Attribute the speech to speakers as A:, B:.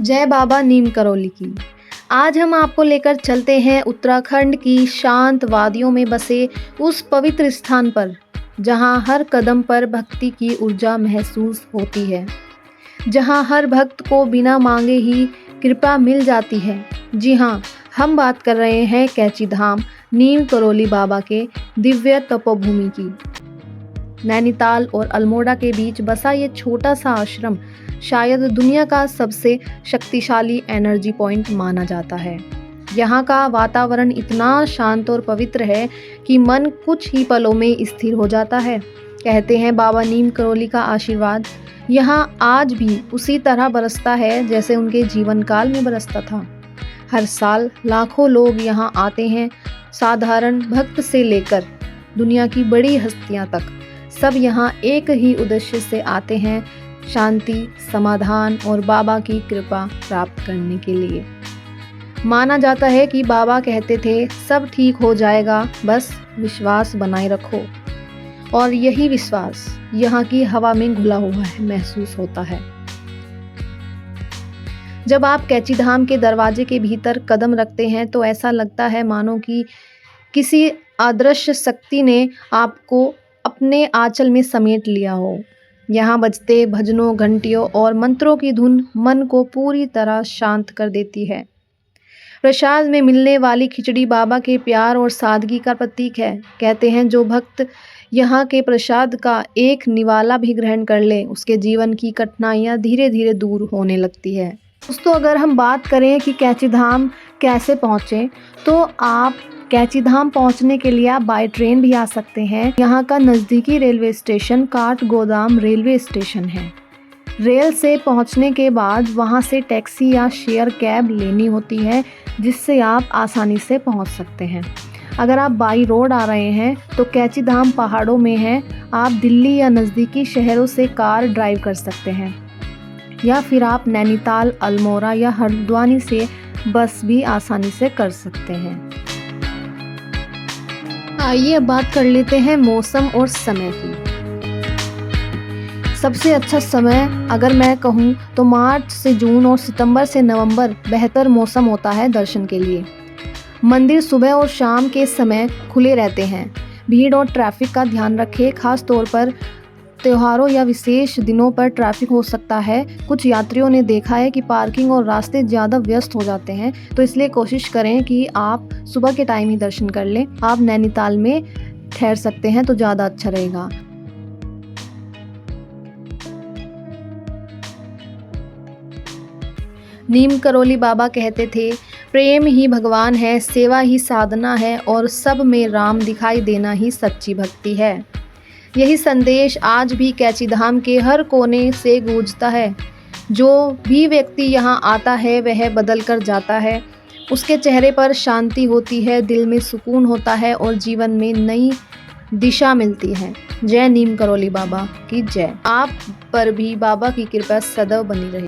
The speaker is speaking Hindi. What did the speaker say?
A: जय बाबा नीम करौली की। आज हम आपको लेकर चलते हैं उत्तराखंड की शांत वादियों में बसे उस पवित्र स्थान पर, जहां हर कदम पर भक्ति की ऊर्जा महसूस होती है, जहां हर भक्त को बिना मांगे ही कृपा मिल जाती है। जी हाँ, हम बात कर रहे हैं कैची धाम नीम करौली बाबा के दिव्य तपोभूमि की। नैनीताल और अल्मोड़ा के बीच बसा ये छोटा सा आश्रम शायद दुनिया का सबसे शक्तिशाली एनर्जी पॉइंट माना जाता है। यहाँ का वातावरण इतना शांत और पवित्र है कि मन कुछ ही पलों में स्थिर हो जाता है। कहते हैं बाबा नीम करौली का आशीर्वाद यहाँ आज भी उसी तरह बरसता है जैसे उनके जीवन काल में बरसता था। हर साल लाखों लोग यहाँ आते हैं, साधारण भक्त से लेकर दुनिया की बड़ी हस्तियाँ तक। सब यहाँ एक ही उद्देश्य से आते हैं, शांति, समाधान और बाबा की कृपा प्राप्त करने के लिए। माना जाता है कि बाबा कहते थे, सब ठीक हो जाएगा, बस विश्वास बनाए रखो। और यही विश्वास यहाँ की हवा में घुला हुआ है, महसूस होता है। जब आप कैची धाम के दरवाजे के भीतर कदम रखते हैं तो ऐसा लगता है मानो कि किसी अदृश्य शक्ति ने आपको अपने आंचल में समेट लिया हो। यहाँ बजते भजनों, घंटियों और मंत्रों की धुन मन को पूरी तरह शांत कर देती है। प्रसाद में मिलने वाली खिचड़ी बाबा के प्यार और सादगी का प्रतीक है। कहते हैं जो भक्त यहाँ के प्रसाद का एक निवाला भी ग्रहण कर ले, उसके जीवन की कठिनाइयाँ धीरे धीरे दूर होने लगती है। दोस्तों, अगर हम बात करें कि कैची धाम कैसे पहुँचें, तो आप कैची धाम पहुंचने के लिए आप बाय ट्रेन भी आ सकते हैं। यहाँ का नज़दीकी railway station Kathgodam railway station है। रेल से पहुंचने के बाद वहां से टैक्सी या शेयर कैब लेनी होती है, जिससे आप आसानी से पहुंच सकते हैं। अगर आप बाई रोड आ रहे हैं तो कैची धाम पहाड़ों में है, आप दिल्ली या नज़दीकी शहरों से कार ड्राइव कर सकते हैं, या फिर आप नैनीताल, अल्मोड़ा या हल्द्वानी से बस भी आसानी से कर सकते हैं। आइए अब बात कर लेते हैं मौसम और समय की। सबसे अच्छा समय अगर मैं कहूँ तो मार्च से जून और सितंबर से नवंबर बेहतर मौसम होता है दर्शन के लिए। मंदिर सुबह और शाम के समय खुले रहते हैं। भीड़ और ट्रैफिक का ध्यान रखें, खास तौर पर त्योहारों या विशेष दिनों पर ट्रैफिक हो सकता है। कुछ यात्रियों ने देखा है कि पार्किंग और रास्ते ज़्यादा व्यस्त हो जाते हैं, तो इसलिए कोशिश करें कि आप सुबह के टाइम ही दर्शन कर लें। आप नैनीताल में ठहर सकते हैं तो ज़्यादा अच्छा रहेगा। नीम करौली बाबा कहते थे, प्रेम ही भगवान है, सेवा ही साधना है और सब में राम दिखाई देना ही सच्ची भक्ति है। यही संदेश आज भी कैची धाम के हर कोने से गूंजता है। जो भी व्यक्ति यहाँ आता है वह बदल कर जाता है। उसके चेहरे पर शांति होती है, दिल में सुकून होता है और जीवन में नई दिशा मिलती है। जय नीम करौली बाबा की जय। आप पर भी बाबा की कृपा सदैव बनी रहे।